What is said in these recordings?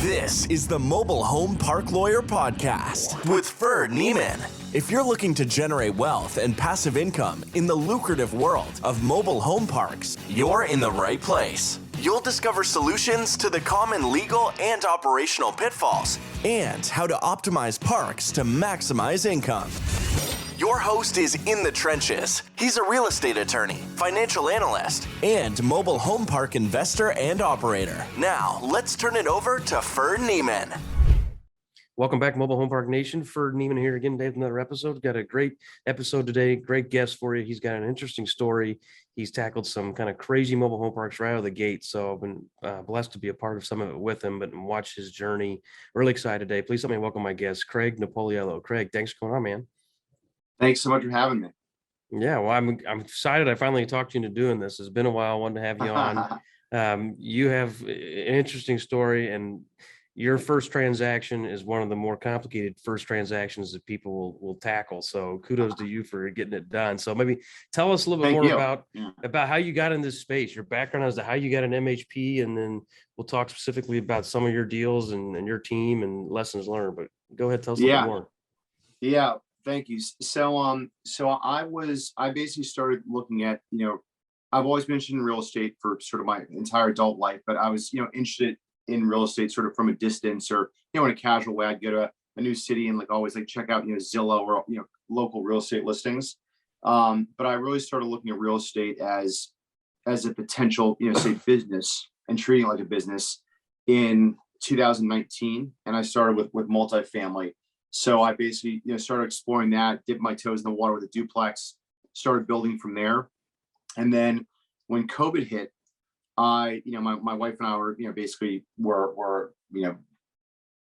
This is the Mobile Home Park Lawyer Podcast with Ferd. If you're looking to generate wealth and passive income in the lucrative world of mobile home parks, you're in the right place. You'll discover solutions to the common legal and operational pitfalls and how to optimize parks to maximize income. Your host is in the trenches. He's a real estate attorney, financial analyst, and mobile home park investor and operator. Now, let's turn it over to Ferd. Welcome back, Mobile Home Park Nation. Ferd here again today with another episode. Got a great episode today. Great guest for you. He's got an interesting story. He's tackled some kind of crazy mobile home parks right out of the gate. So I've been blessed to be a part of some of it with him, but watch his journey. Really excited today. Please help me welcome my guest, Craig Napoliello. Craig, thanks for coming on, man. Thanks so much for having me. Yeah, well, I'm excited. I finally talked you into doing this. It's been a while. I wanted to have you on. You have an interesting story, and your first transaction is one of the more complicated first transactions that people will tackle. So kudos to you for getting it done. So maybe tell us a little bit more about how you got in this space, your background as to how you got an MHP, and then we'll talk specifically about some of your deals and your team and lessons learned. But go ahead, tell us a little bit more. Yeah. Thank you. So I basically started looking at, I've always been interested in real estate for sort of my entire adult life, but I was, interested in real estate sort of from a distance or, in a casual way. I'd go to a new city and always check out, Zillow or, local real estate listings. But I really started looking at real estate as a potential, say business and treating it like a business in 2019. And I started with multifamily. So I basically, started exploring that, dipped my toes in the water with a duplex, started building from there. And then when COVID hit, my wife and I were, basically were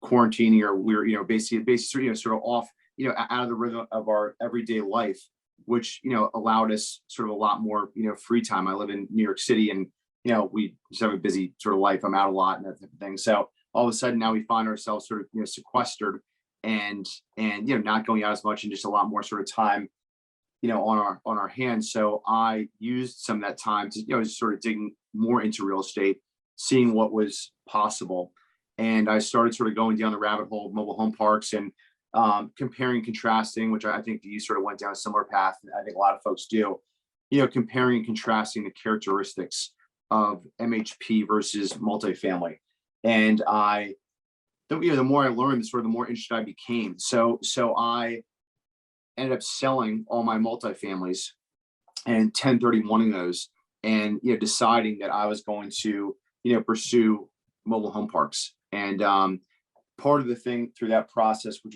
quarantining, or we were, basically, sort of off, out of the rhythm of our everyday life, which, allowed us sort of a lot more, free time. I live in New York City and, we just have a busy sort of life. I'm out a lot and that type of thing. So all of a sudden now we find ourselves sort of, sequestered and not going out as much and just a lot more sort of time on our hands. So I used some of that time to just sort of digging more into real estate, seeing what was possible. And I started sort of going down the rabbit hole of mobile home parks and comparing, contrasting, which I think you sort of went down a similar path. I think a lot of folks do, comparing and contrasting the characteristics of MHP versus multifamily. And the more I learned, the more interested I became. So I ended up selling all my multifamilies and 1031ing those, and deciding that I was going to pursue mobile home parks. And part of the thing through that process, which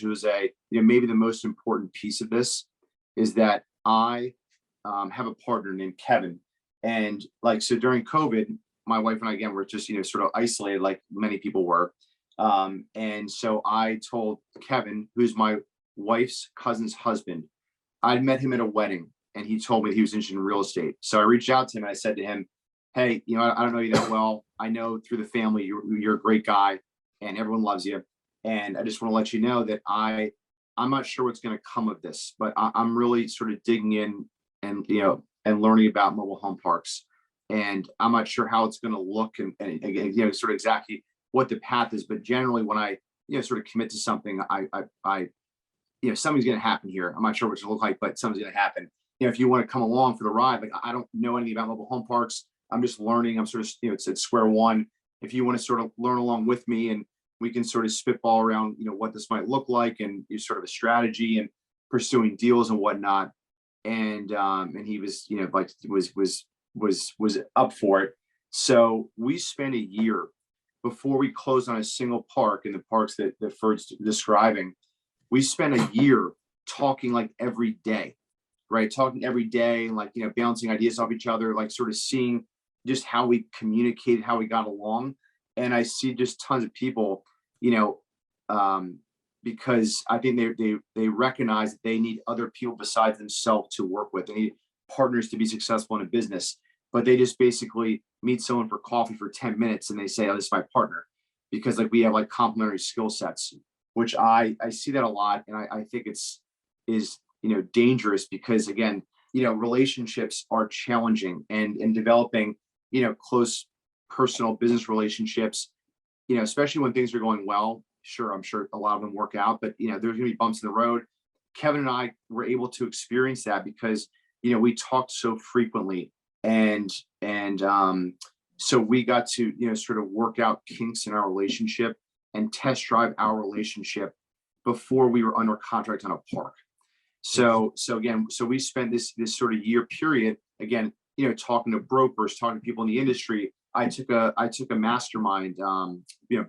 was maybe the most important piece of this, is that I have a partner named Kevin, and so during COVID, my wife and I again were just sort of isolated, like many people were. And so I told Kevin, who's my wife's cousin's husband, I'd met him at a wedding and he told me he was interested in real estate. So I reached out to him and I said to him, hey, I don't know you that well. I know through the family, you're a great guy and everyone loves you. And I just want to let you know that I'm not sure what's going to come of this, but I'm really sort of digging in and, and learning about mobile home parks. And I'm not sure how it's going to look and again, sort of exactly what the path is, but generally when I, sort of commit to something, I something's going to happen here. I'm not sure what it's going to look like, but something's going to happen. If you want to come along for the ride, I don't know anything about mobile home parks. I'm just learning. I'm sort of, it's at square one. If you want to sort of learn along with me and we can sort of spitball around, what this might look like and sort of a strategy and pursuing deals and whatnot. And he was, was up for it. So we spent a year before we closed on a single park in the parks that Ferd's describing. We spent a year talking every day, right? Talking every day and bouncing ideas off each other, sort of seeing just how we communicated, how we got along. And I see just tons of people, because I think they recognize that they need other people besides themselves to work with. They need partners to be successful in a business, but they just basically meet someone for coffee for 10 minutes and they say, oh, this is my partner, because we have complementary skill sets, which I see that a lot. And I think is dangerous because again, relationships are challenging and developing, close personal business relationships especially when things are going well, sure, I'm sure a lot of them work out, but there's going to be bumps in the road. Kevin and I were able to experience that because we talked so frequently, and so we got to sort of work out kinks in our relationship and test drive our relationship before we were under contract on a park. So we spent this sort of year period again, talking to brokers, talking to people in the industry. I took a mastermind,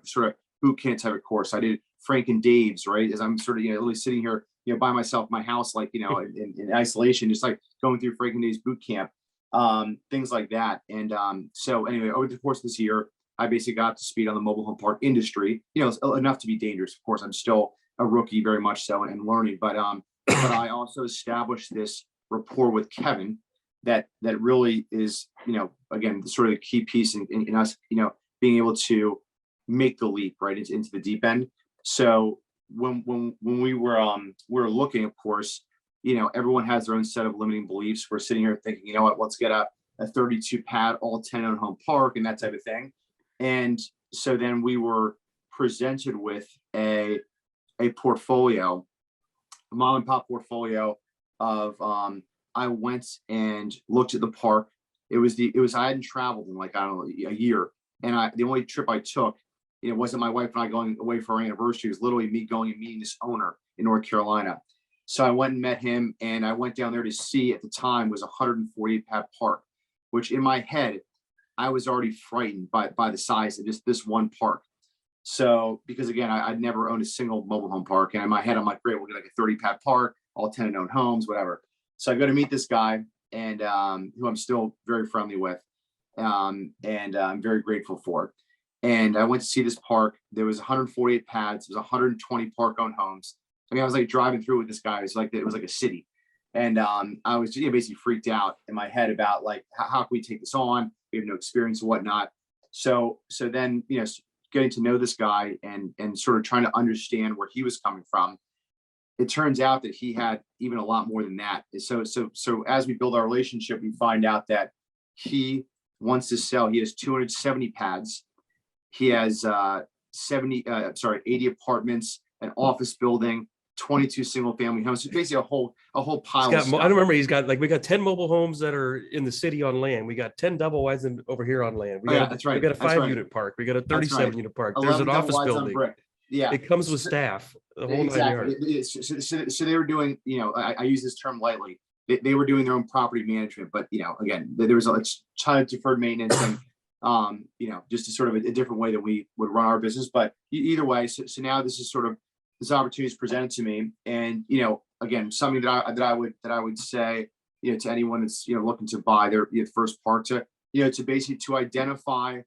sort of boot camp type of course. I did Frank and Dave's, right? As I'm sort of literally sitting here, by myself in my house, like in isolation, just like going through Frank and Dave's boot camp, things like that. And so anyway, over the course of this year, I basically got to speed on the mobile home park industry. It's enough to be dangerous. Of course, I'm still a rookie, very much so, and learning. But I also established this rapport with Kevin that really is, again, sort of the key piece in us, being able to make the leap right into the deep end. So when we were looking, of course, everyone has their own set of limiting beliefs. We're sitting here thinking, let's get a 32 pad, all 10 on home park and that type of thing. And so then we were presented with a portfolio, a mom and pop portfolio of, I went and looked at the park. I hadn't traveled in like, I don't know, a year. And the only trip I took, it wasn't my wife and I going away for our anniversary. It was literally me going and meeting this owner in North Carolina. So I went and met him, and I went down there to see, at the time, was a 148 pad park, which in my head, I was already frightened by the size of just this one park. So, because again, I'd never owned a single mobile home park. And in my head, I'm like, great, we'll get like a 30 pad park, all 10 owned homes, whatever. So I go to meet this guy, and who I'm still very friendly with, and I'm very grateful for. And I went to see this park. There was 148 pads. There was 120 park owned homes. I mean, I was like driving through with this guy. It was like a city. And I was basically freaked out in my head about like, how can we take this on? We have no experience and whatnot. So then, getting to know this guy and sort of trying to understand where he was coming from. It turns out that he had even a lot more than that. So as we build our relationship, we find out that he wants to sell. He has 270 pads. He has 80 apartments, an office building, 22 single family homes. So basically a whole pile of stuff. I don't remember. We got 10 mobile homes that are in the city on land. We got 10 double wides over here on land. That's right. We got a 5-unit park. We got a 37-unit park. There's an office building. Yeah. It comes with staff. The whole exactly. So they were doing, I use this term lightly. They were doing their own property management, but again, there was a ton of deferred maintenance and just a sort of a different way that we would run our business. But either way, so now this is sort of, this opportunity is presented to me, and again, something that I would say to anyone that's looking to buy their first park, to basically to identify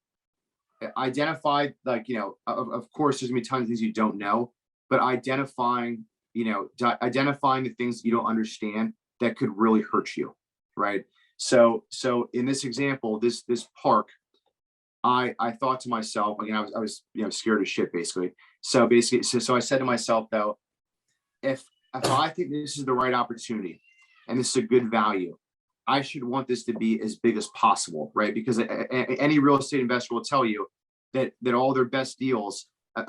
like of course there's gonna be tons of things you don't know, but identifying the things that you don't understand that could really hurt you, right? So in this example, this park, I thought to myself, again, I was scared as shit basically. So I said to myself though, if I think this is the right opportunity and this is a good value, I should want this to be as big as possible, right? Because any real estate investor will tell you that all their best deals,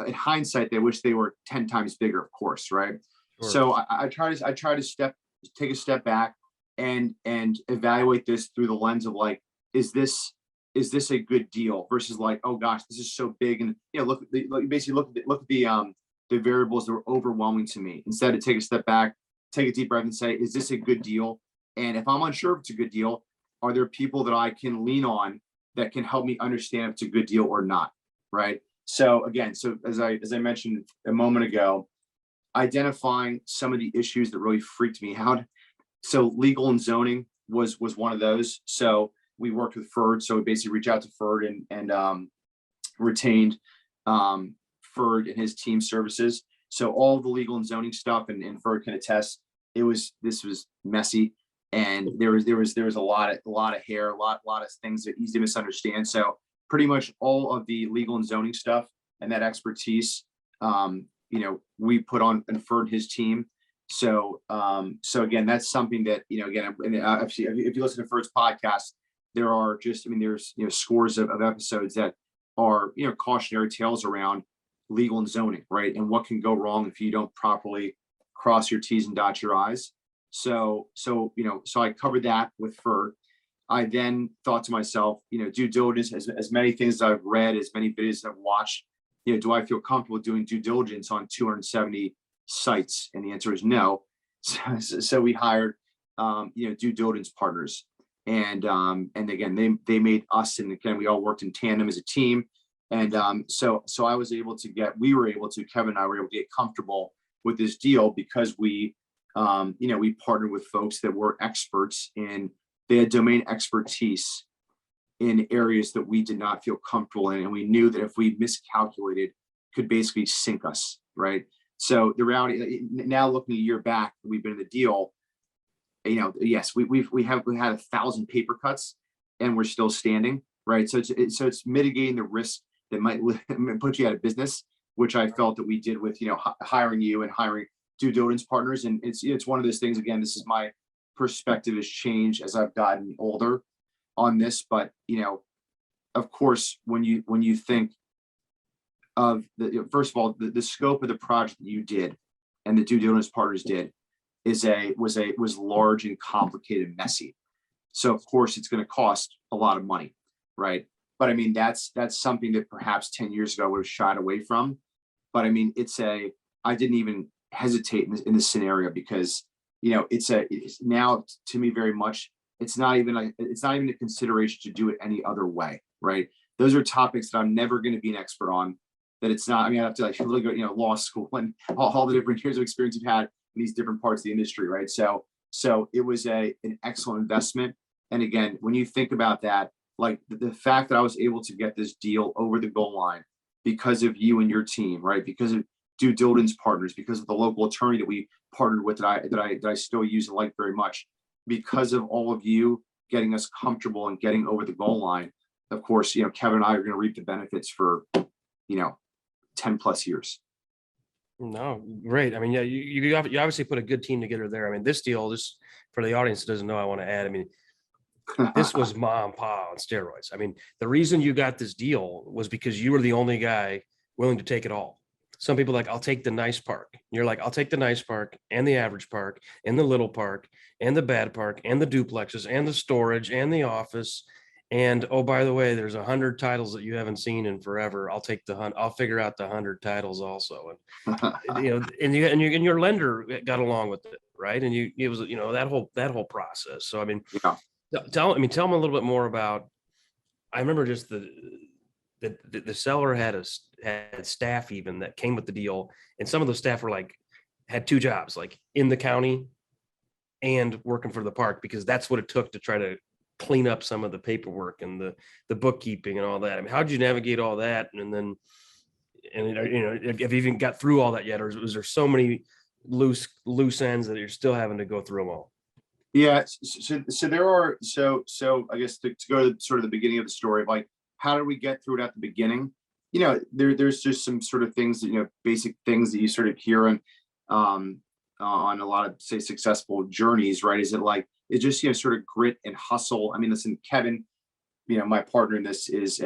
in hindsight, they wish they were 10 times bigger, of course, right? Sure. So I try to take a step back and evaluate this through the lens of like, is this a good deal versus like, oh gosh, this is so big, and look at the variables that were overwhelming to me. Instead, to take a step back, take a deep breath, and say, is this a good deal? And if I'm unsure if it's a good deal, are there people that I can lean on that can help me understand if it's a good deal or not, right? So again, as I mentioned a moment ago, identifying some of the issues that really freaked me out. So legal and zoning was one of those. So we worked with Ferd. So we basically reached out to Ferd and retained Ferd and his team services. So all the legal and zoning stuff, and Ferd can attest, this was messy, and there was a lot of hair, a lot of things that easy to misunderstand. So pretty much all of the legal and zoning stuff and that expertise, we put on and Ferd his team. So again, that's something that again, if you listen to Ferd's podcast, there are there's scores of episodes that are, cautionary tales around legal and zoning, right? And what can go wrong if you don't properly cross your T's and dot your I's. So I covered that with Ferd. I then thought to myself, due diligence, as many things as I've read, as many videos I've watched, do I feel comfortable doing due diligence on 270 sites? And the answer is no. So we hired, due diligence partners. And again, they made us, and again, we all worked in tandem as a team. And so we were able to, Kevin and I were able to get comfortable with this deal because we partnered with folks that were experts they had domain expertise in areas that we did not feel comfortable in. And we knew that if we miscalculated, could basically sink us, right? So the reality, now looking a year back, we've been in the deal, yes, we had 1,000 paper cuts and we're still standing, right? So it's mitigating the risk that might put you out of business, which I felt that we did with, hiring you and hiring due diligence partners. And it's one of those things, again, this is my perspective has changed as I've gotten older on this. But, of course, when you think of first of all, the scope of the project that you did and the due diligence partners did was large and complicated and messy. So of course it's going to cost a lot of money, right? But I mean, that's something that perhaps 10 years ago I would have shied away from. But I mean, I didn't even hesitate in this scenario because, it's now to me very much, it's not even a consideration to do it any other way, right? Those are topics that I'm never going to be an expert on. That it's not, I mean, I have to really go, law school and all the different years of experience you've had in these different parts of the industry, right? So it was an excellent investment. And again, when you think about that, like the fact that I was able to get this deal over the goal line because of you and your team, right? Because of due diligence partners, because of the local attorney that we partnered with that I still use and like very much, because of all of you getting us comfortable and getting over the goal line. Of course, Kevin and I are going to reap the benefits for, 10 plus years. No, great. I mean, yeah, you obviously put a good team together there. I mean, this deal, just for the audience that doesn't know, I want to add, I mean, this was mom and pa on steroids. I mean, the reason you got this deal was because you were the only guy willing to take it all. Some people I'll take the nice park. You're like, I'll take the nice park and the average park and the little park and the bad park and the duplexes and the storage and the office. And oh, by the way, there's 100 titles that you haven't seen in forever. I'll take I'll figure out the 100 titles also. And and your lender got along with it, right? And it was that whole process. So I mean, Yeah. tell them a little bit more about. I remember just the seller had staff even that came with the deal, and some of those staff were had two jobs, in the county and working for the park, because that's what it took to try to clean up some of the paperwork and the bookkeeping and all that. I mean, how did you navigate all that? And have you even got through all that yet, or was there so many loose ends that you're still having to go through them all? Yeah. So there are, so I guess to go to sort of the beginning of the story of how did we get through it at the beginning? There's just some sort of things that, basic things that you sort of hear on a lot of, say, successful journeys, right? Is it it's just, sort of grit and hustle. I mean, listen, Kevin, my partner in this has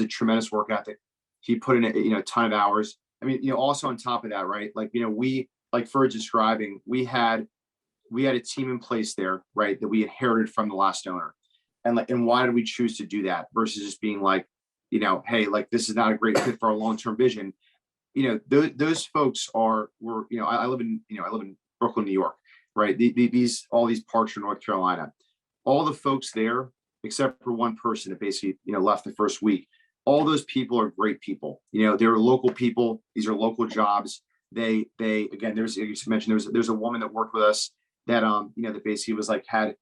a tremendous work ethic. He put in a ton of hours. I mean, also on top of that, right? We, like Ferd's describing, we had a team in place there, right? That we inherited from the last owner. And why did we choose to do that versus just being hey, this is not a great fit for our long-term vision. Those folks were, I live in Brooklyn, New York, right? All these parks are North Carolina. All the folks there, except for one person that basically, left the first week, all those people are great people. They're local people. These are local jobs. They again, there's, you mentioned, there's a woman that worked with us that, that basically was had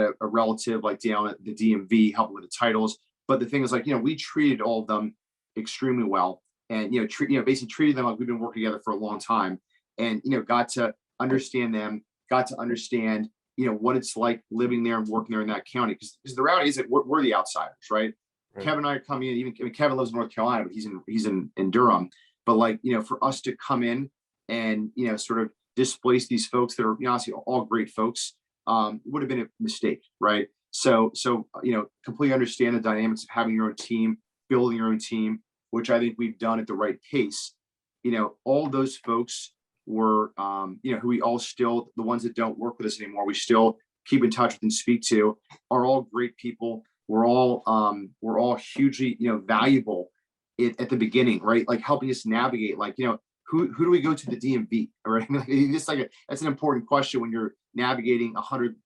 a relative down at the DMV helping with the titles. But the thing is, we treated all of them extremely well, and basically treated them like we've been working together for a long time, and got to understand them, got to understand what it's like living there and working there in that county. Because the reality is that we're the outsiders, right? Kevin and I are coming in. Kevin lives in North Carolina, but he's in Durham. But for us to come in and sort of displace these folks that are honestly all great folks, would have been a mistake, right? So completely understand the dynamics of having your own team, building your own team, which I think we've done at the right pace. All those folks were, who we all still, the ones that don't work with us anymore, we still keep in touch with and speak to, are all great people. We're all hugely, valuable at the beginning, right? Like helping us navigate, like, who do we go to the DMV, right? Just like that's an important question when you're navigating 100,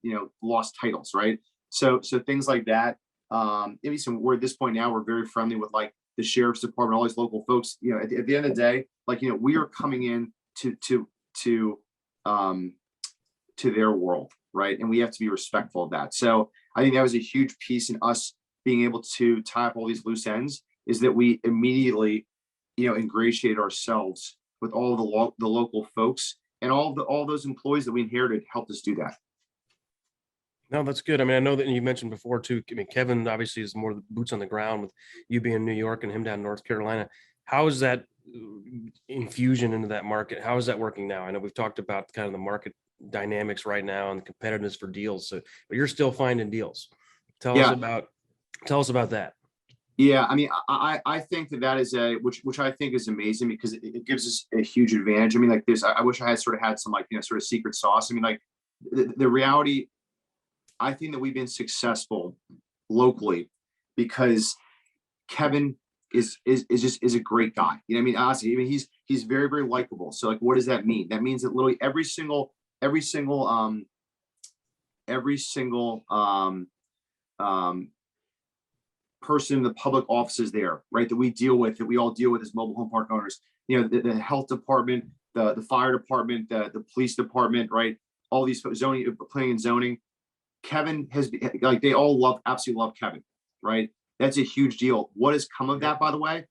lost titles, right? So things like that. Maybe we're at this point now, we're very friendly with like the sheriff's department, all these local folks. At the end of the day, like, we are coming in to their world, right? And we have to be respectful of that. So I think that was a huge piece in us being able to tie up all these loose ends, is that we immediately, ingratiated ourselves with all the local folks, and all those employees that we inherited helped us do that. No, that's good. I mean, I know that you mentioned before too. I mean, Kevin obviously is more boots on the ground with you being in New York and him down in North Carolina. How is that infusion into that market? How is that working now? I know we've talked about kind of the market dynamics right now and the competitiveness for deals. So, but you're still finding deals. Tell us about that. Yeah, I mean, I think that is which I think is amazing, because it gives us a huge advantage. I mean, like this, I wish I had sort of had some, like, sort of secret sauce. I mean, like the reality, I think that we've been successful locally because Kevin is a great guy. I mean, honestly, I mean, he's very, very likable. So like, what does that mean? That means that literally every single person in the public offices there, right, that we all deal with as mobile home park owners, the health department, the fire department, the police department, right, all these zoning, planning and zoning. Kevin has, like, they all absolutely love Kevin, right? That's a huge deal. What has come of that, by the way,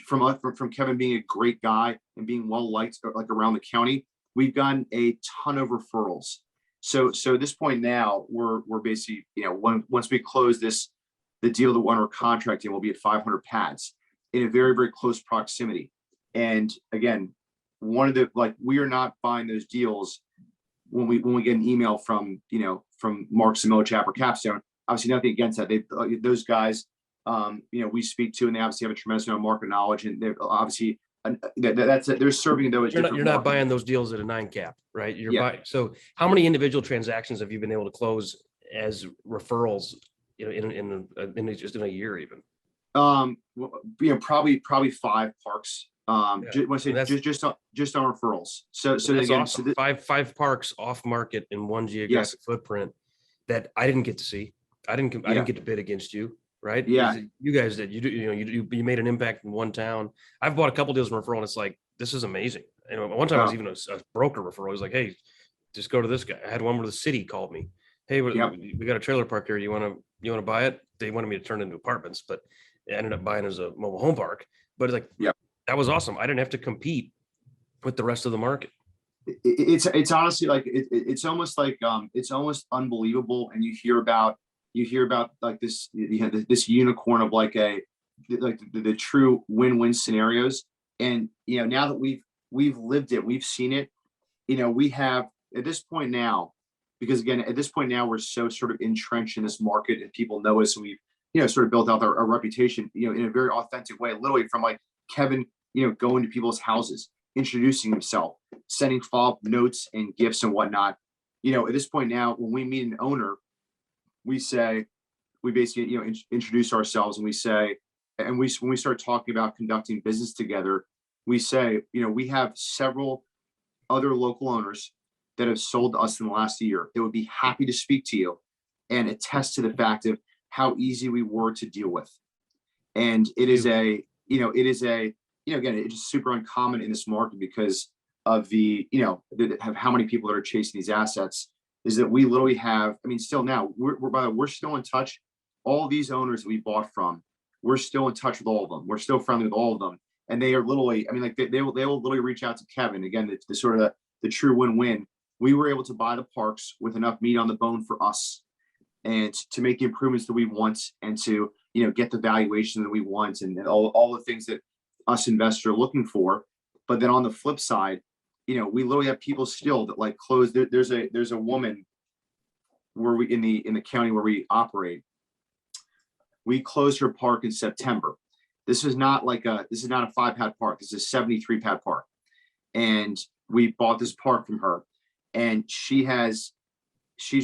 from Kevin being a great guy and being well liked, like, around the county? We've gotten a ton of referrals. So at this point now, we're basically, once we close the deal that we're under contract in, will be at 500 pads in a very, very close proximity. And again, we are not buying those deals when we get an email from Mark Samoa, Chapter Capstone. Obviously nothing against that. Those guys, we speak to, and they obviously have a tremendous amount of market knowledge, and they're obviously they're serving those. You're not buying those deals at a 9 cap, right? You're buying. So how many individual transactions have you been able to close as referrals, in just in a year even? Probably 5 parks. Just on referrals. So that's again, awesome. Five parks off market in one geographic footprint that I didn't get to see. I didn't get to bid against you, right? Yeah. You guys did. You made an impact in one town. I've bought a couple deals in referral, and it's like, this is amazing. One time I was even a broker referral. I was like, hey, just go to this guy. I had one where the city called me. Hey, we got a trailer park here. You want to buy it? They wanted me to turn it into apartments, but I ended up buying it as a mobile home park. But it's like, that was awesome. I didn't have to compete with the rest of the market. It's honestly like it's almost like it's almost unbelievable. And you hear about like this unicorn of like the true win-win scenarios. And now that we've lived it, we've seen it. We have at this point now, because again, at this point now, we're so sort of entrenched in this market, and people know us, and we've sort of built out our reputation in a very authentic way, literally from like Kevin going to people's houses, introducing himself, sending follow-up notes and gifts and whatnot. At this point now, when we meet an owner, we basically introduce ourselves, and we say, and when we start talking about conducting business together, we say, we have several other local owners that have sold to us in the last year that would be happy to speak to you and attest to the fact of how easy we were to deal with. And it is again, it's just super uncommon in this market because of how many people that are chasing these assets, is that we literally have, still now we're still in touch. All these owners that we bought from, we're still in touch with all of them. We're still friendly with all of them. And they are literally, they will literally reach out to Kevin. Again, the sort of the true win-win. We were able to buy the parks with enough meat on the bone for us, and to make the improvements that we want, and to get the valuation that we want, and all the things that us investors are looking for. But then on the flip side, we literally have people still that like close. There's a woman where we in the county where we operate. We closed her park in September, this is not a 5-pad park. This is a 73-pad park. And we bought this park from her, and she's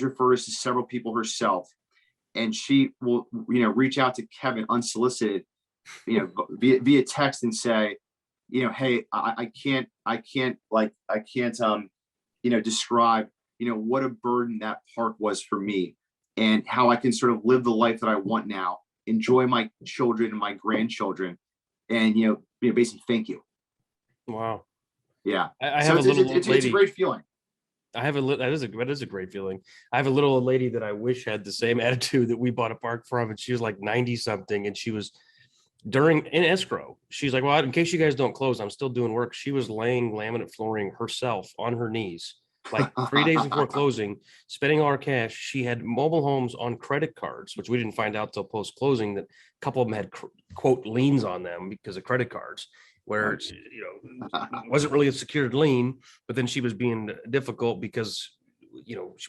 referred us to several people herself. And she will, reach out to Kevin unsolicited, via text and say, hey, I can't describe, what a burden that park was for me, and how I can sort of live the life that I want now, enjoy my children and my grandchildren, and, basically thank you. Wow. Yeah. I So have a little it's a lady. great feeling. I have that is a great feeling. I have a little old lady that I wish had the same attitude that we bought a park from, and she was like 90 something, and she was in escrow. She's like, well, in case you guys don't close, I'm still doing work. She was laying laminate flooring herself on her knees, like 3 days before closing, spending all our cash. She had mobile homes on credit cards, which we didn't find out till post closing, that a couple of them had quote liens on them because of credit cards, where it's, wasn't really a secured lien, but then she was being difficult because,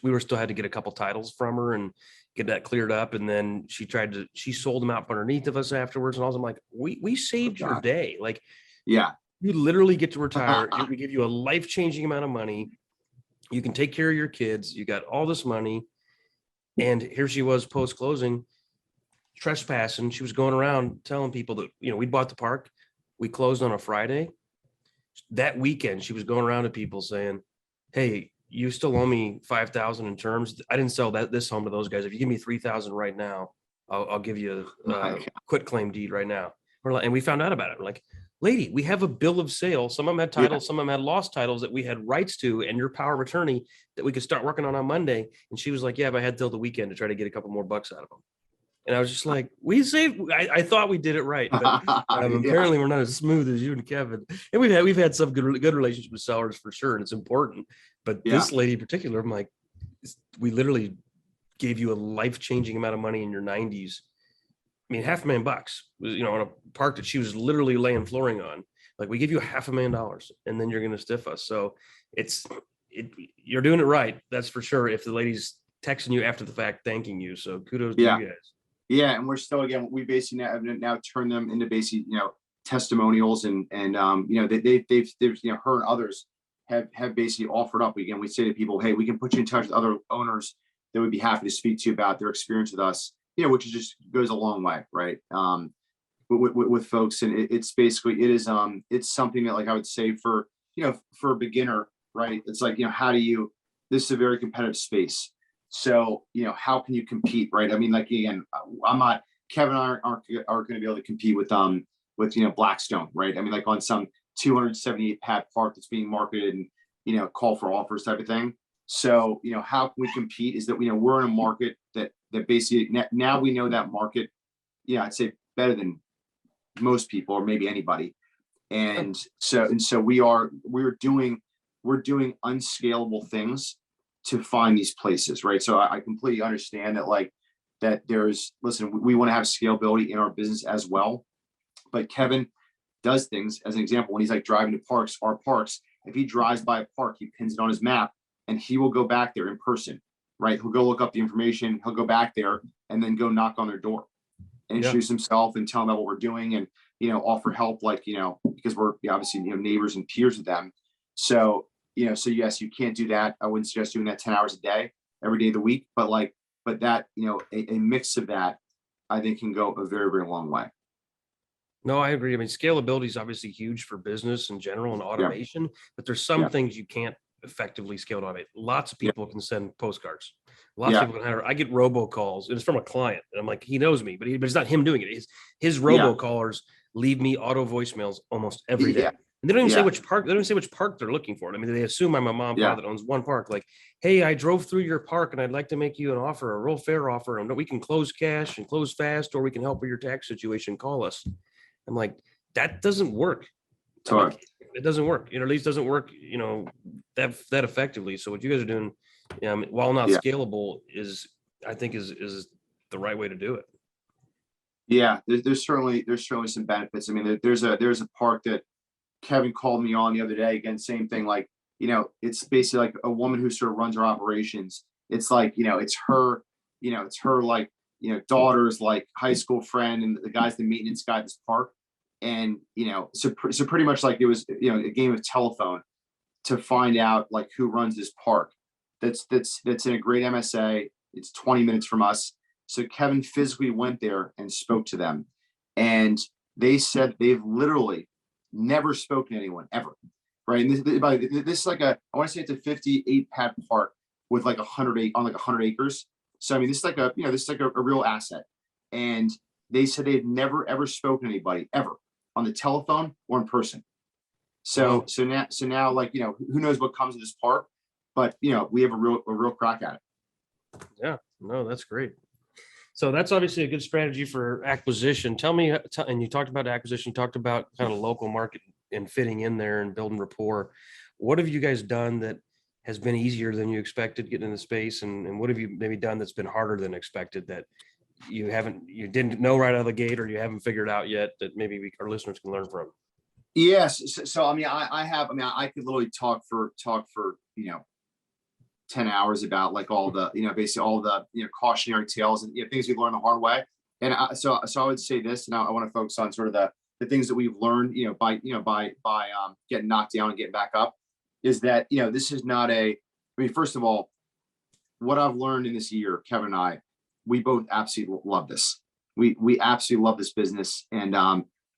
we were still had to get a couple titles from her and get that cleared up. And then she sold them out from underneath of us afterwards. And I was like, we saved your day. Like, Yeah. you literally get to retire. We give you a life-changing amount of money. You can take care of your kids. You got all this money. And here she was post-closing, trespassing. She was going around telling people that, we bought the park. We closed on a Friday. That weekend, she was going around to people saying, hey, you still owe me $5,000 in terms. I didn't sell this home to those guys. If you give me $3,000 right now, I'll give you a quit claim deed right now. And we found out about it. We're like, lady, we have a bill of sale. Some of them had titles, some of them had lost titles that we had rights to, and your power of attorney that we could start working on Monday. And she was like, yeah, but I had till the weekend to try to get a couple more bucks out of them. And I was just like, I thought we did it right, but apparently we're not as smooth as you and Kevin. And we've had some good relationships with sellers for sure, and it's important. But this lady in particular, I'm like, we literally gave you a life-changing amount of money in your 90s. I mean, $500,000, on a park that she was literally laying flooring on. Like, we give you $500,000, and then you're going to stiff us. So you're doing it right. That's for sure. If the lady's texting you after the fact, thanking you. So kudos to you guys. Yeah, and we're still, again, we basically now turn them into basically, testimonials, and they've her and others have basically offered up. Again, we say to people, hey, we can put you in touch with other owners that would be happy to speak to you about their experience with us, which is just goes a long way, right? With folks, and it's basically, it's something that, like, I would say for a beginner, right? It's like, this is a very competitive space. So, how can you compete, right? I mean, like, again, Kevin and I aren't going to be able to compete with Blackstone, right? I mean, like, on some 278 pad park that's being marketed and, call for offers type of thing. So, how can we compete is that, we're in a market that basically now we know that market, I'd say better than most people, or maybe anybody. And so we're doing unscalable things to find these places, right? So I completely understand that we want to have scalability in our business as well. But Kevin does things, as an example, when he's like driving to our parks, if he drives by a park, he pins it on his map, and he will go back there in person, right? He'll go look up the information, he'll go back there, and then go knock on their door and introduce himself and tell them about what we're doing, and, offer help, because we're obviously, neighbors and peers with them. So, so yes, you can't do that. I wouldn't suggest doing that 10 hours a day, every day of the week, but that, a mix of that, I think, can go a very, very long way. No, I agree. I mean, scalability is obviously huge for business in general and automation, but there's some things you can't effectively scale to automate. Lots of people can send postcards. Lots of people can hire. I get robocalls, and it's from a client, and I'm like, he knows me, but it's not him doing it. His robocallers leave me auto voicemails almost every day. And they don't even say which park. They don't say which park they're looking for. I mean, they assume I'm a mom and pop that owns one park. Like, hey, I drove through your park, and I'd like to make you an offer, a real fair offer, and we can close cash and close fast, or we can help with your tax situation. Call us. I'm like, that doesn't work. Like, it doesn't work. At least doesn't work, that effectively. So what you guys are doing, while not scalable, I think is the right way to do it. Yeah, there's certainly some benefits. I mean, there's a park that Kevin called me on the other day. Again, same thing. Like, it's basically like a woman who sort of runs her operations. It's like, it's her, daughter's like high school friend, and the guy's the maintenance guy at this park. And, so pretty much like it was, a game of telephone to find out like who runs this park. That's in a great MSA. It's 20 minutes from us. So Kevin physically went there and spoke to them. And they said they've literally never spoken to anyone ever. Right. And this is like I want to say it's a 58 pad park with like 100 acres. So, I mean, this is like a real asset. And they said they've never, ever spoken to anybody ever on the telephone or in person. So now, like, who knows what comes of this park, but, we have a real crack at it. Yeah, no, that's great. So that's obviously a good strategy for acquisition. Tell me, and you talked about acquisition, you talked about kind of local market and fitting in there and building rapport. What have you guys done that has been easier than you expected getting into space? And what have you maybe done that's been harder than expected that you didn't know right out of the gate, or you haven't figured out yet that maybe our listeners can learn from? Yes. So I mean, I could literally talk for 10 hours about like all the, basically all the, cautionary tales and things we learned the hard way. And so I would say this, and I want to focus on sort of the things that we've learned, by getting knocked down and getting back up, is that, this is not first of all, what I've learned in this year, Kevin and I, we both absolutely love this. We absolutely love this business, and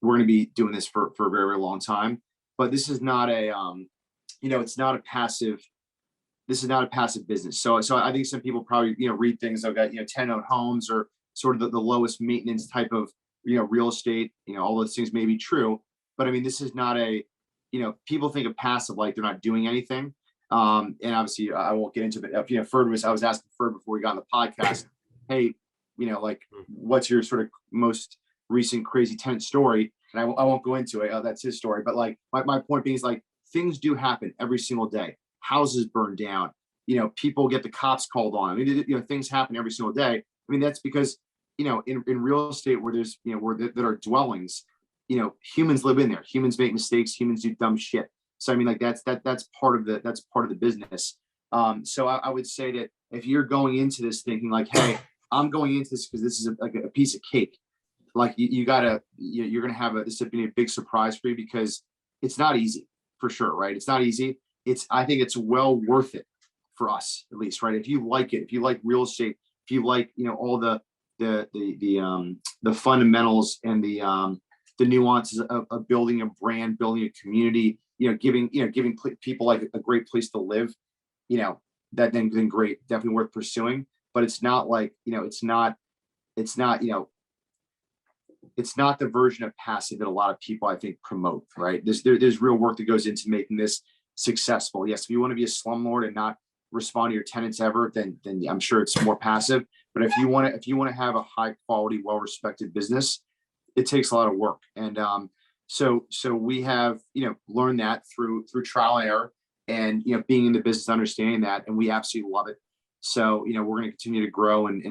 we're going to be doing this for a very, very long time. But this is not it's not a passive. This is not a passive business. So I think some people probably read things about 10-owned homes or sort of the lowest maintenance type of real estate. All those things may be true, but I mean, this is not people think of passive like they're not doing anything. And obviously I won't get into it. I was asking Ferd before we got on the podcast, hey, like, what's your sort of most recent crazy tenant story? And I won't go into it. That's his story. But like my point being is like, things do happen every single day. Houses burn down, people get the cops called on. I mean, things happen every single day. I mean, that's because, in real estate where there's, that are dwellings, humans live in there. Humans make mistakes. Humans do dumb shit. So, I mean, like that's part of the business. So I would say that if you're going into this thinking like, hey, I'm going into this because this is like a piece of cake, like you're going to have this would be a big surprise for you, because it's not easy for sure. Right. It's not easy. I think it's well worth it for us, at least, right? If you like it, if you like real estate, if you like, all the fundamentals and the nuances of building a brand, building a community, giving people like a great place to live, that then great, definitely worth pursuing. But it's not like, it's not the version of passive that a lot of people, I think, promote, right? There's real work that goes into making this successful. Yes, if you want to be a slumlord and not respond to your tenants ever, then I'm sure it's more passive. But if you want to have a high quality, well-respected business, it takes a lot of work. And so we have learned that through trial and error, and being in the business, understanding that, and we absolutely love it. So we're going to continue to grow and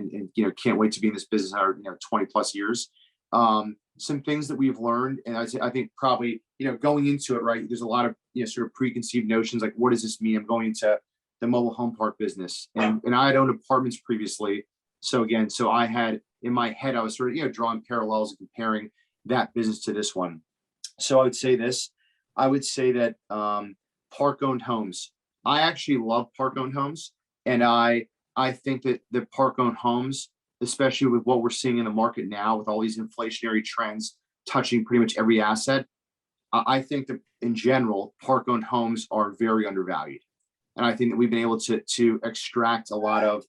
can't wait to be in this business our 20 plus years. Some things that we've learned, and I think probably going into it, right, there's a lot of sort of preconceived notions like, what does this mean? I'm going into the mobile home park business, and I had owned apartments previously. So I had in my head, I was sort of drawing parallels and comparing that business to this one. So I would say that park owned homes. I actually love park owned homes, and I think that the park owned homes, especially with what we're seeing in the market now, with all these inflationary trends touching pretty much every asset, I think that in general, park-owned homes are very undervalued, and I think that we've been able to extract a lot of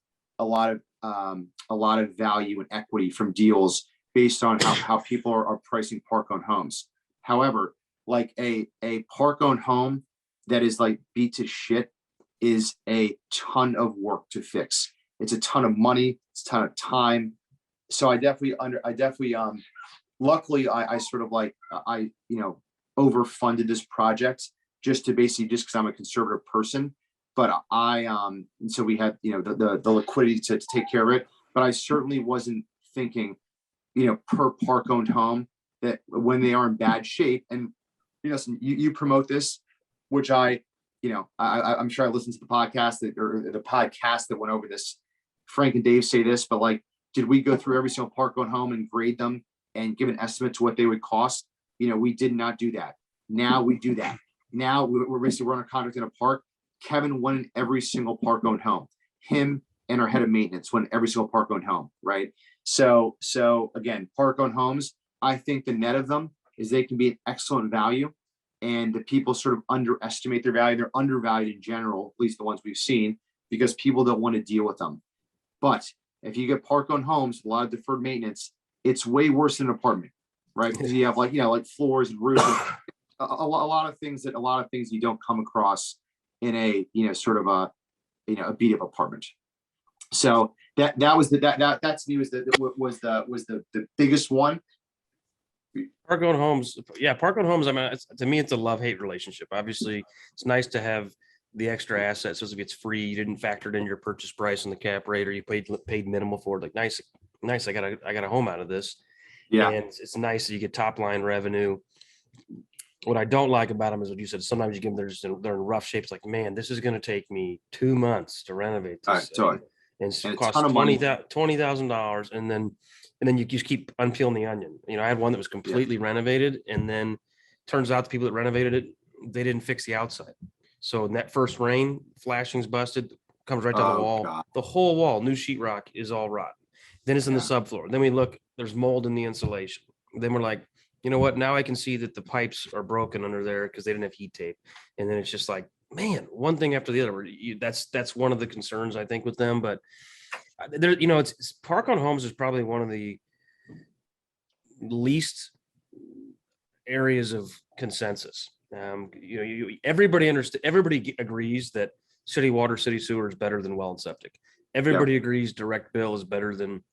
value and equity from deals based on how people are pricing park-owned homes. However, like a park-owned home that is like beat to shit is a ton of work to fix. It's a ton of money. It's a ton of time. So luckily I sort of like, overfunded this project just because I'm a conservative person, but and so we had, the liquidity to take care of it, but I certainly wasn't thinking, per park owned home that when they are in bad shape, and, you promote this, which I'm sure I listened to the podcast that went over this. Frank and Dave say this, but like, did we go through every single park owned home and grade them and give an estimate to what they would cost? we did not do that. Now we do that. Now we're basically running a contract in a park. Kevin won in every single park owned home. Him and our head of maintenance won every single park owned home, right? So again, park owned homes, I think the net of them is they can be an excellent value, and the people sort of underestimate their value. They're undervalued in general, at least the ones we've seen, because people don't want to deal with them. But if you get park owned homes, a lot of deferred maintenance, it's way worse than an apartment, right? Because you have like floors and roofs, and a lot of things you don't come across in a sort of a beat up apartment. So that to me was the biggest one. Park owned homes. Yeah. Park owned homes. I mean, to me, it's a love-hate relationship. Obviously it's nice to have the extra assets. So if it's free, you didn't factor it in your purchase price and the cap rate, or you paid minimal for it. Like nice. I got a home out of this. Yeah. And it's nice that you get top line revenue. What I don't like about them is what you said. Sometimes you give them, they're in rough shapes. Like, man, this is going to take me 2 months to renovate this. And it costs $20,000. And then you just keep unpeeling the onion. I had one that was completely renovated, and then turns out the people that renovated it, they didn't fix the outside. So in that first rain, flashing's busted, comes right down the wall. God. The whole wall, new sheetrock, is all rotten. Then it's in the subfloor. Then we look, there's mold in the insulation. Then we're like, you know what? Now I can see that the pipes are broken under there because they didn't have heat tape. And then it's just like, man, one thing after the other. That's one of the concerns I think with them. But there, it's park on homes is probably one of the least areas of consensus. Everybody agrees that city water, city sewer is better than well and septic. Everybody agrees direct bill is better than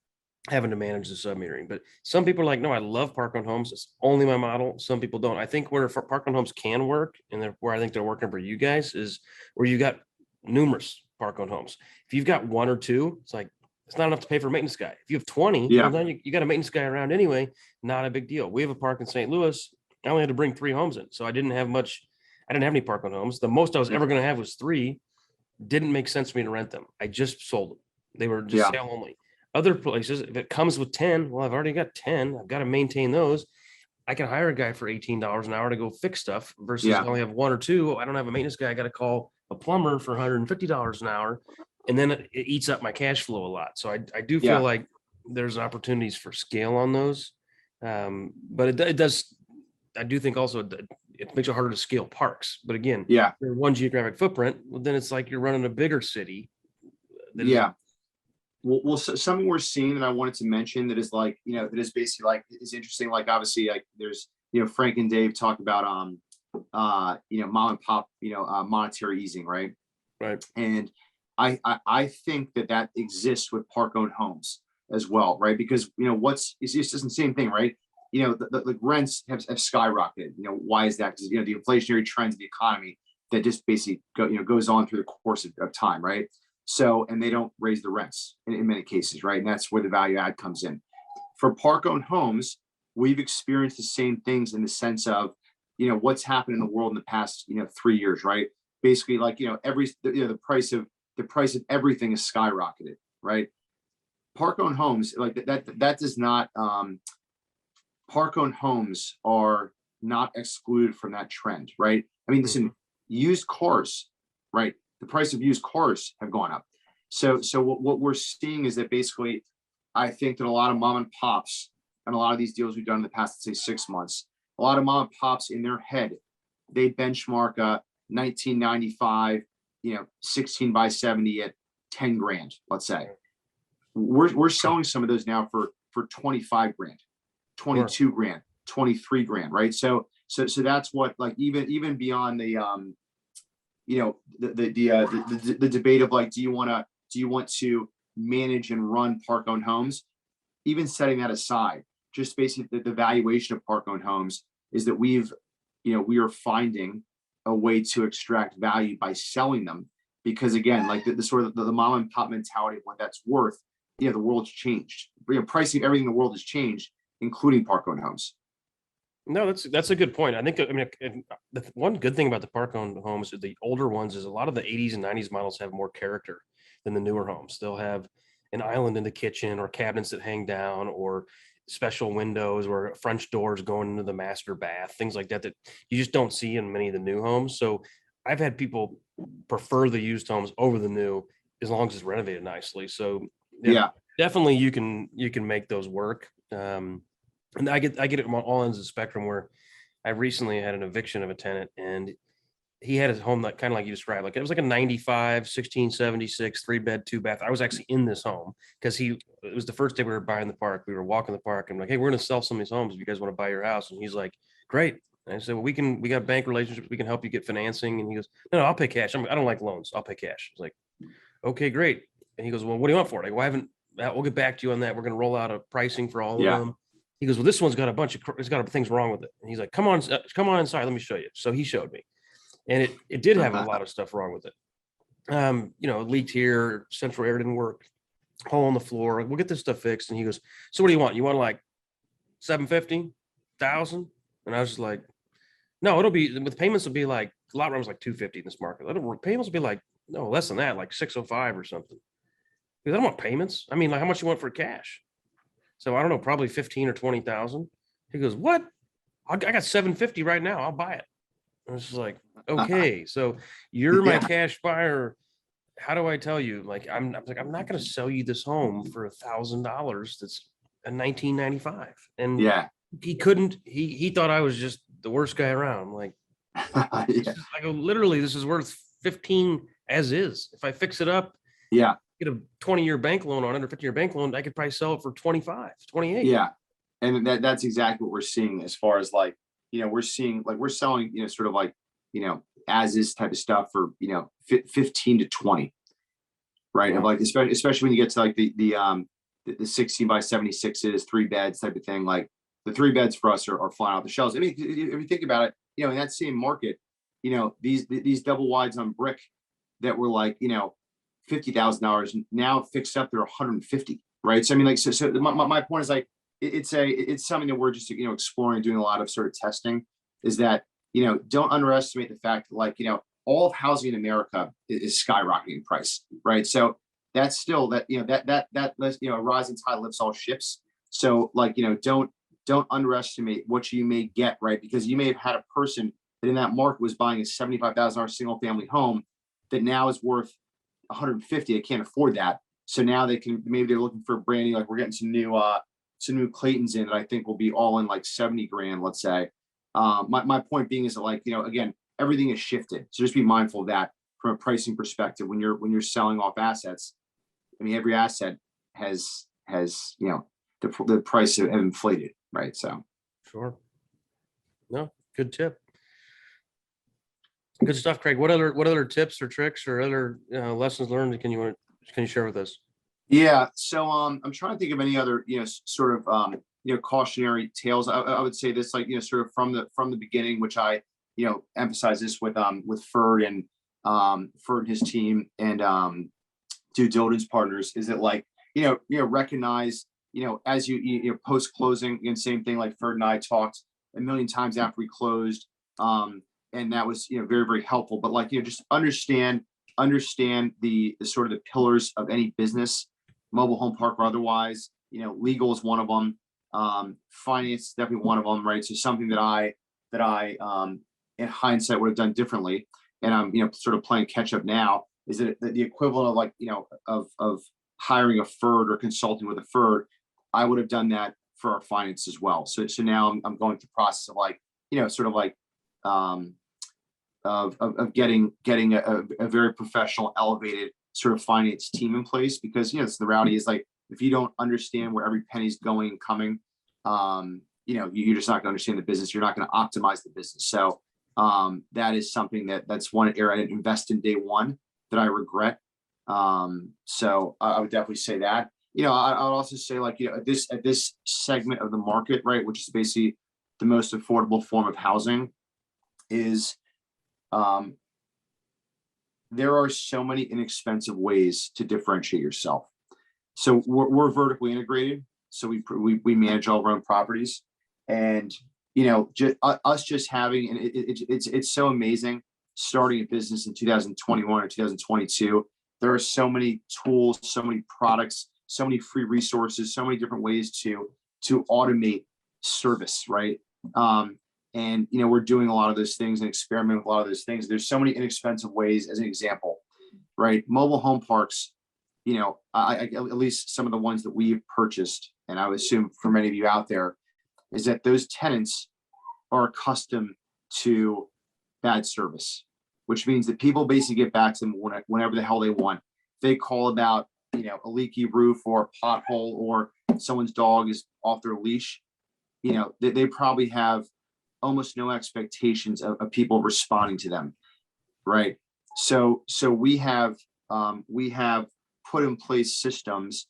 having to manage the submetering. But some people are like, no, I love park owned homes. It's only my model. Some people don't. I think where park owned homes can work, and where I think they're working for you guys, is where you got numerous park owned homes. If you've got one or two, it's like, it's not enough to pay for a maintenance guy. If you have 20, well, then you got a maintenance guy around anyway. Not a big deal. We have a park in St. Louis. I only had to bring 3 homes in. So I didn't have any park owned homes. The most I was ever going to have was 3. Didn't make sense for me to rent them. I just sold them. They were just sale only. Other places, if it comes with 10, well, I've already got 10. I've got to maintain those. I can hire a guy for $18 an hour to go fix stuff versus I only have 1 or 2. I don't have a maintenance guy. I got to call a plumber for $150 an hour. And then it eats up my cash flow a lot. So I do feel like there's opportunities for scale on those. But it does. I do think also it makes it harder to scale parks. But again, you're one geographic footprint. Well, then it's like you're running a bigger city. Well, something we're seeing that I wanted to mention that is like, that is basically like, is interesting. Like, obviously, like there's, Frank and Dave talk about, mom and pop, monetary easing, right? Right. And I think that exists with park owned homes as well, right? Because, it's just the same thing, right? The rents have skyrocketed. Why is that? Because, the inflationary trends of the economy that just basically goes on through the course of time, right? So, and they don't raise the rents in many cases, right? And that's where the value add comes in. For park owned homes, we've experienced the same things in the sense of, what's happened in the world in the past, 3 years, right? Basically, like, the price of everything is skyrocketed, right? Park owned homes, like that does not, park owned homes are not excluded from that trend, right? I mean, listen, used cars, right? The price of used cars have gone up. So what we're seeing is that basically, I think that a lot of mom and pops and a lot of these deals we've done in the past, let's say 6 months, a lot of mom and pops in their head, they benchmark a 1995, 16 by 70 at 10 grand, let's say. We're selling some of those now for 25 grand, 22 grand, 23 grand, right? So that's what, like, even beyond the the debate of like, do you want to manage and run park owned homes? Even setting that aside, just basically the valuation of park owned homes is that we are finding a way to extract value by selling them, because again, like the sort of the mom and pop mentality of what that's worth, the world's changed. Pricing everything in the world has changed, including park owned homes. No, that's a good point. I think, the one good thing about the park owned homes, the older ones, is a lot of the 80s and 90s models have more character than the newer homes. They'll have an island in the kitchen or cabinets that hang down, or special windows or French doors going into the master bath, things like that, that you just don't see in many of the new homes. So I've had people prefer the used homes over the new as long as it's renovated nicely. So Yeah. definitely you can make those work. And I get it on all ends of the spectrum, where I recently had an eviction of a tenant, and he had his home that kind of like you described, like it was like a 95, 1676, 3-bed, 2-bath. I was actually in this home because it was the first day we were buying the park. We were walking the park. I'm like, hey, we're going to sell some of these homes if you guys want to buy your house. And he's like, great. And I said, well, we got bank relationships. We can help you get financing. And he goes, no, I'll pay cash. I don't like loans. I'll pay cash. I was like, okay, great. And he goes, well, what do you want for it? I go, we'll get back to you on that. We're going to roll out a pricing for all of them. He goes, well, this one's got it's got things wrong with it. And he's like, come on inside. Let me show you. So he showed me. And it did have a lot of stuff wrong with it. It leaked here, central air didn't work, hole in the floor. We'll get this stuff fixed. And he goes, so what do you want? You want like 750, 1,000? And I was just like, no, with payments will be like, a lot of rooms like 250 in this market. Payments will be like, no, less than that, like 605 or something. Because I don't want payments. I mean, like, how much you want for cash? So I don't know, probably 15 or 20,000. He goes, what? I got 750 right now. I'll buy it. I was just like, okay, so you're my cash buyer. How do I tell you? Like, I'm not going to sell you this home for $1,000. That's a 1995. And he couldn't. He thought I was just the worst guy around. Like, I go, literally, this is worth 15 as is. If I fix it up, get a 20-year bank loan on it, or 15-year bank loan, I could probably sell it for 25, 28. Yeah, and that's exactly what we're seeing as far as like. We're seeing like we're selling, sort of like, as is type of stuff for, 15 to 20, right? Of like, especially when you get to like the 16 by 76s, 3 beds type of thing. Like the 3 beds for us are flying off the shelves. I mean, if you think about it, in that same market, these double wides on brick that were like, $50,000 now fixed up, they're 150, right? So I mean, like, so my point is like, it's something that we're just, exploring, doing a lot of sort of testing, is that, don't underestimate the fact that, like, all of housing in America is skyrocketing in price, right? So that's still that, a rising tide lifts all ships. So like, don't underestimate what you may get, right? Because you may have had a person that in that market was buying a $75,000 single family home that now is worth 150. They can't afford that. So now maybe they're looking for a brand new, like we're getting some new Claytons in that I think will be all in like 70 grand, let's say. My point being is that, like, again, everything is shifted. So just be mindful of that from a pricing perspective when you're selling off assets. I mean, every asset has the price have inflated, right? So sure. No, good tip. Good stuff, Craig. What other tips or tricks or other lessons learned can you share with us? Yeah. So I'm trying to think of any other, sort of cautionary tales. I would say this, like, sort of from the beginning, which I, emphasize this with Ferd and Ferd and his team and due diligence partners, is that, like, recognize, as you post closing, again, same thing, like Ferd and I talked a million times after we closed. And that was, very, very helpful. But, like, just understand the sort of the pillars of any business, mobile home park or otherwise. Legal is one of them. Finance is definitely one of them, right? So something that I in hindsight would have done differently, and I'm sort of playing catch up now, is that the equivalent of, like, of hiring a Ferd or consulting with a Ferd, I would have done that for our finance as well. So now I'm going through the process of, like, sort of like of getting a very professional, elevated sort of finance team in place, because the reality is, like, if you don't understand where every penny's going and coming, you're just not going to understand the business. You're not going to optimize the business. So that is something that's one area I didn't invest in day one that I regret. So I would definitely say that. I would also say, like, at this segment of the market, right, which is basically the most affordable form of housing, is there are so many inexpensive ways to differentiate yourself. So we're vertically integrated. So we manage all of our own properties, and just having, and it's so amazing starting a business in 2021 or 2022. There are so many tools, so many products, so many free resources, so many different ways to to automate service, right? And we're doing a lot of those things and experiment with a lot of those things. There's so many inexpensive ways. As an example, right? Mobile home parks, at least some of the ones that we've purchased, and I would assume for many of you out there, is that those tenants are accustomed to bad service, which means that people basically get back to them whenever the hell they want. If they call about, a leaky roof or a pothole or someone's dog is off their leash, they probably have almost no expectations of people responding to them, right? So we have put in place systems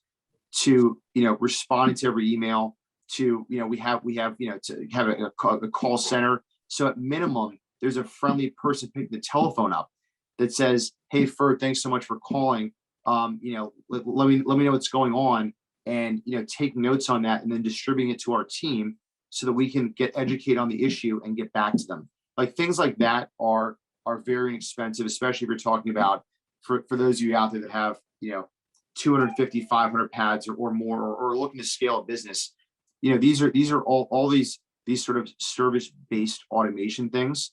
to respond to every email. To we have to have a call center. So at minimum, there's a friendly person picking the telephone up that says, "Hey, Ferd, thanks so much for calling. Let me know what's going on," and take notes on that and then distributing it to our team so that we can get educated on the issue and get back to them. Like things like that are very inexpensive, especially if you're talking about for those of you out there that have 250, 500 pads or more, or looking to scale a business. These are all these sort of service-based automation things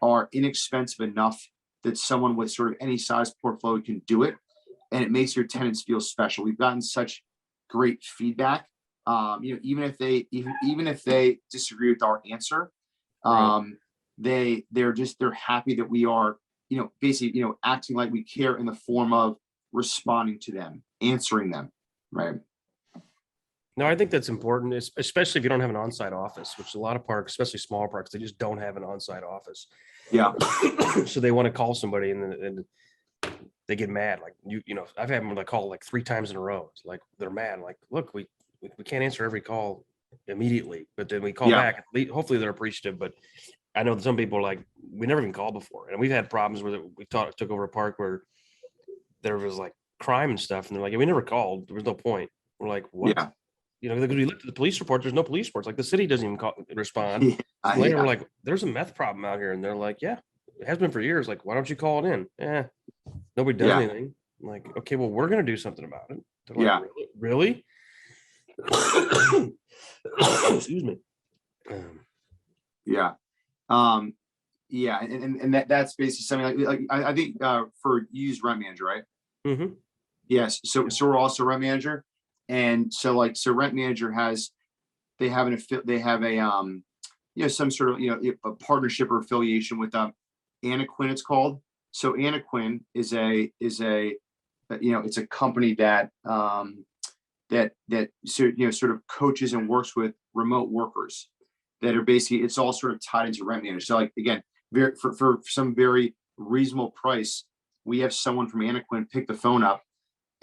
are inexpensive enough that someone with sort of any size portfolio can do it, and it makes your tenants feel special. We've gotten such great feedback. Even if they disagree with our answer, they're happy that we are basically acting like we care in the form of responding to them, answering them, right? No, I think that's important, especially if you don't have an on-site office, which a lot of parks, especially smaller parks, they just don't have an on-site office. Yeah. So they want to call somebody and they get mad. Like I've had them call like 3 times in a row. It's like they're mad. Like, look, we can't answer every call immediately, but then we call back. Hopefully they're appreciative. But I know that some people are like, we never even called before, and we've had problems where we took over a park where there was like crime and stuff, and they're like, yeah, we never called. There was no point. We're like, what? Yeah. Because we looked at the police report, there's no police reports. Like the city doesn't even respond. Later, we're like, there's a meth problem out here. And they're like, yeah, it has been for years. Like, why don't you call it in? Nobody does anything. I'm like, okay, well, we're going to do something about it. They're like, really? Excuse me. And that's basically something like I think for you use Rent Manager, right? Mm-hmm. Yes. So we're also Rent Manager. And so Rent Manager they have some sort of a partnership or affiliation with Anna Quinn, it's called. So Anna Quinn is a it's a company that sort of coaches and works with remote workers that are basically, it's all sort of tied into Rent Manager. So again, for some very reasonable price, we have someone from Anna Quinn pick the phone up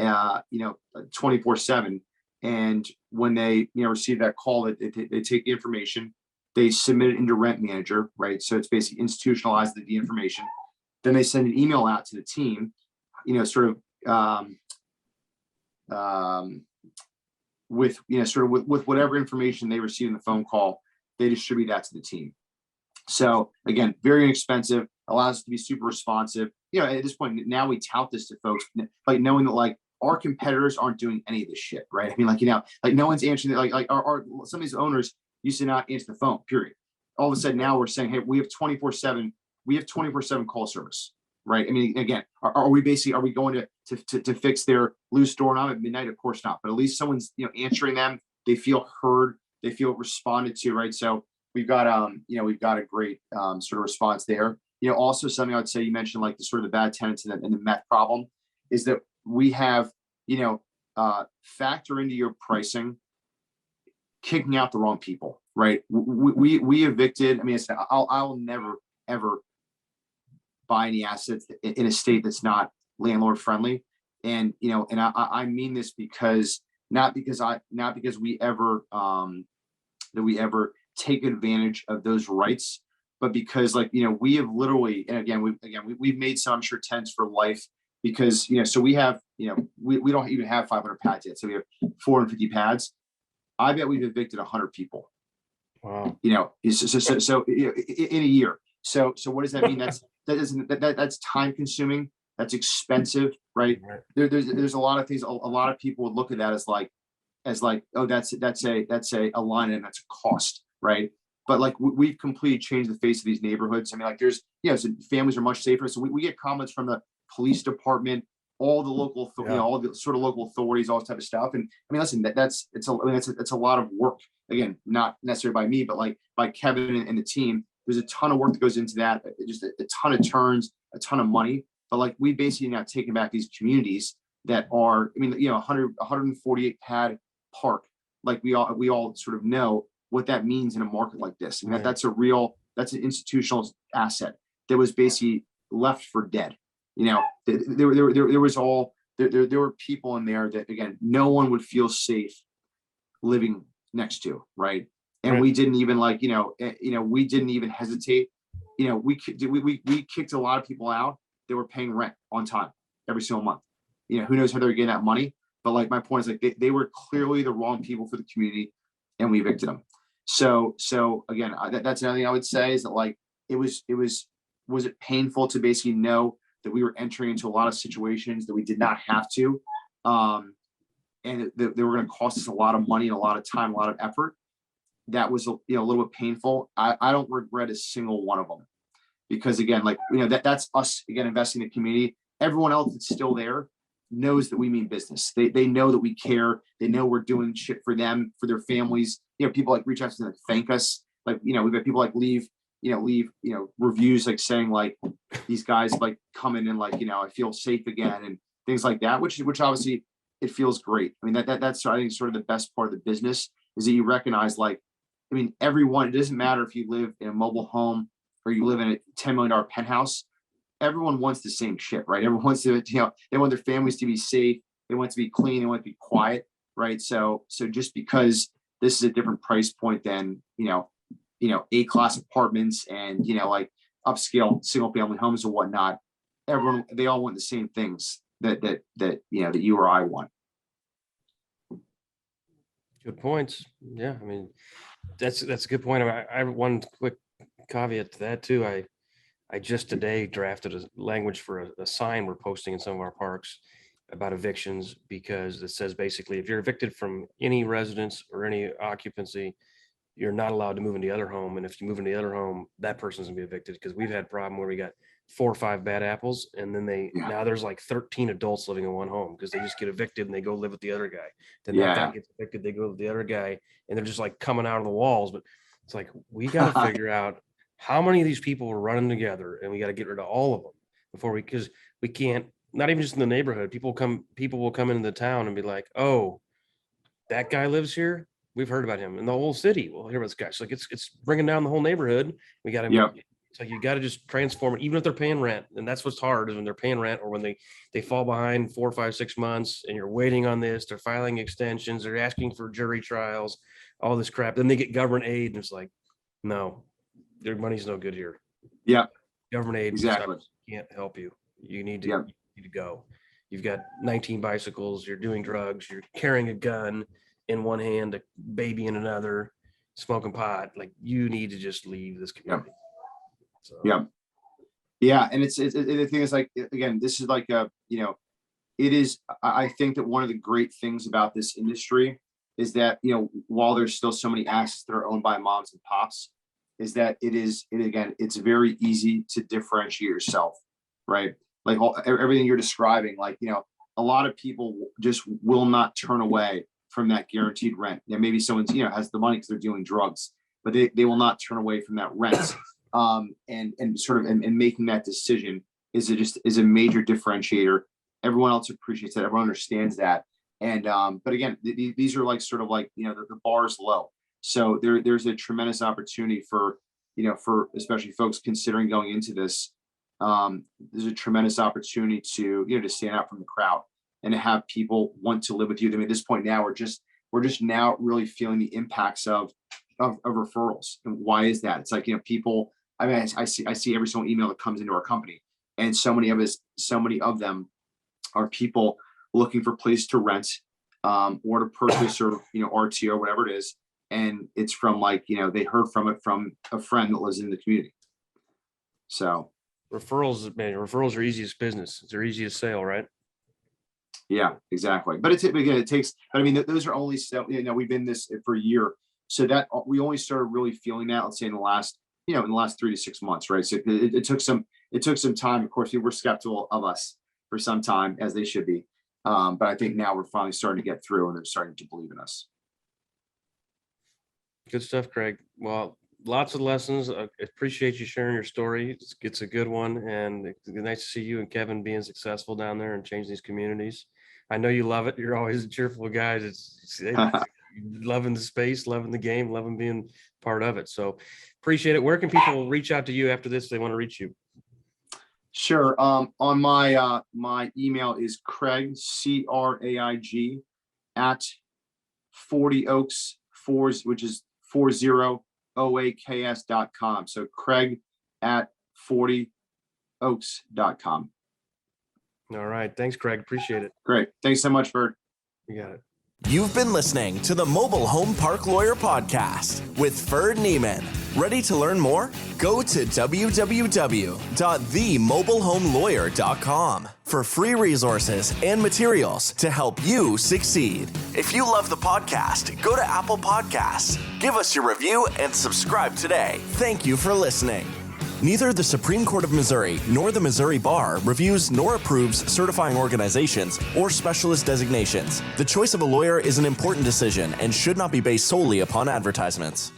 24/7. And when they, receive that call, they take the information, they submit it into Rent Manager, right? So it's basically institutionalized the information. Then they send an email out to the team, with whatever information they receive in the phone call, they distribute that to the team. So again, very inexpensive, allows us to be super responsive. At this point, now we tout this to folks, like knowing that our competitors aren't doing any of this shit, right? I mean, no one's answering. Our some of these owners used to not answer the phone. Period. All of a sudden, now we're saying, hey, we have 24/7. We have 24/7 call service, right? I mean, again, are we going to fix their loose doorknob at midnight? Of course not. But at least someone's answering them. They feel heard. They feel responded to, right? So we've got a great sort of response there. Also something I would say, you mentioned like the sort of the bad tenants and the meth problem, is that we have, factor into your pricing, kicking out the wrong people, right? We evicted, I mean, I'll never, ever buy any assets in a state that's not landlord friendly. And, I mean this because, not because we ever, that we ever take advantage of those rights, but because we have literally, and again, we've made some, I'm sure, tenants for life, because, so we have, we don't even have 500 pads yet. So we have 450 pads. I bet we've evicted 100 people. Wow. So in a year. So what does that mean? That's time consuming. That's expensive, right? There's a lot of things. A lot of people would look at that as like, as like, oh, that's a line and that's a cost, right? But like we've completely changed the face of these neighborhoods. I mean, like there's, so families are much safer. So we get comments from the police department, all the local, all the sort of local authorities, all this type of stuff. And I mean, listen, it's a lot of work. Again, not necessarily by me, but like by Kevin and the team. There's a ton of work that goes into that. Just a ton of turns, a ton of money. But like we basically now taking back these communities that are, I mean, 148 pad park. Like we all sort of know what that means in a market like this. And that's an institutional asset that was basically left for dead. There were people in there that, again, no one would feel safe living next to, right? And we didn't even we didn't even hesitate. We kicked a lot of people out. They were paying rent on time every single month. Who knows how they're getting that money? But like my point is like they were clearly the wrong people for the community, and we evicted them. So again, that's another thing I would say is that like was it painful to basically know that we were entering into a lot of situations that we did not have to, and they were going to cost us a lot of money and a lot of time, a lot of effort. That was a little bit painful. I don't regret a single one of them, because again, like that's us again investing in the community. Everyone else that's still there knows that we mean business. They know that we care. They know we're doing shit for them, for their families. People like reach out to them, like, thank us. Like, we've got people like leave reviews, like saying like these guys like come in and like, I feel safe again and things like that, which obviously it feels great. I mean, that's I think sort of the best part of the business is that you recognize like, I mean, everyone, it doesn't matter if you live in a mobile home or you live in a $10 million penthouse. Everyone wants the same shit, right? Everyone wants to, they want their families to be safe. They want to be clean. They want to be quiet, right? So just because this is a different price point than, A-class apartments and, like upscale single family homes and whatnot, they all want the same things that you or I want. Good points. Yeah. I mean, that's a good point. I have one quick caveat to that too. I just today drafted a language for a sign we're posting in some of our parks about evictions, because it says basically if you're evicted from any residence or any occupancy, you're not allowed to move in the other home. And if you move in the other home, that person's gonna be evicted, because we've had a problem where we got 4 or 5 bad apples, and then now there's like 13 adults living in one home because they just get evicted and they go live with the other guy. Then that guy gets evicted, they go with the other guy, and they're just like coming out of the walls. But it's like, we got to figure out how many of these people are running together, and we got to get rid of all of them before because we can't, not even just in the neighborhood. People will come into the town and be like, oh, that guy lives here. We've heard about him in the whole city. We'll hear about this guy. So like it's bringing down the whole neighborhood. We got to, so you got to just transform it, even if they're paying rent. And that's what's hard, is when they're paying rent or when they fall behind 4, 5, 6 months and you're waiting on this, they're filing extensions, they're asking for jury trials, all this crap. Then they get government aid and it's like, no, their money's no good here. Yeah. Government aid exactly can't help you. You need to go. You've got 19 bicycles, you're doing drugs, you're carrying a gun in one hand, a baby in another, smoking pot. Like, you need to just leave this community. So. Yeah. And it's the thing is, like, again, this is like it is, I think that one of the great things about this industry is that, while there's still so many assets that are owned by moms and pops, is that it's very easy to differentiate yourself, right? Like everything you're describing, like, a lot of people just will not turn away from that guaranteed rent. Maybe someone's, has the money because they're doing drugs, but they will not turn away from that rent. And making that decision is a major differentiator. Everyone else appreciates that. Everyone understands that. And, but again, these are like, sort of like, the bar is low. So there's a tremendous opportunity for especially folks considering going into this. There's a tremendous opportunity to, to stand out from the crowd and to have people want to live with you. I mean, at this point now, we're just now really feeling the impacts of referrals. And why is that? It's like, people, I mean, I see every single email that comes into our company, and so many of them are people looking for place to rent, or to purchase, or, RTO, whatever it is. And it's from, like, they heard from a friend that lives in the community. So referrals are easiest business. It's their easiest sale, right? Yeah, exactly. But again, it takes, but I mean, those are only, we've been this for a year. So that we only started really feeling that, let's say in the last 3 to 6 months, right? So it took some time. Of course, people were skeptical of us for some time, as they should be. But I think now we're finally starting to get through, and they're starting to believe in us. Good stuff, Craig. Well, lots of lessons. I appreciate you sharing your story. It's a good one, and it's nice to see you and Kevin being successful down there and change these communities. I know you love it. You're always a cheerful guy. It's loving the space, loving the game, loving being part of it. So appreciate it. Where can people reach out to you after this if they want to reach you? Sure. On my email is Craig, CRAIG, at 40 Oaks 4, which is 40oaks.com. So Craig at 40oaks.com. All right. Thanks, Craig. Appreciate it. Great. Thanks so much, Ferd. You got it. You've been listening to the Mobile Home Park Lawyer Podcast with Ferd Neiman. Ready to learn more? Go to www.themobilehomelawyer.com for free resources and materials to help you succeed. If you love the podcast, go to Apple Podcasts, give us your review, and subscribe today. Thank you for listening. Neither the Supreme Court of Missouri nor the Missouri Bar reviews nor approves certifying organizations or specialist designations. The choice of a lawyer is an important decision and should not be based solely upon advertisements.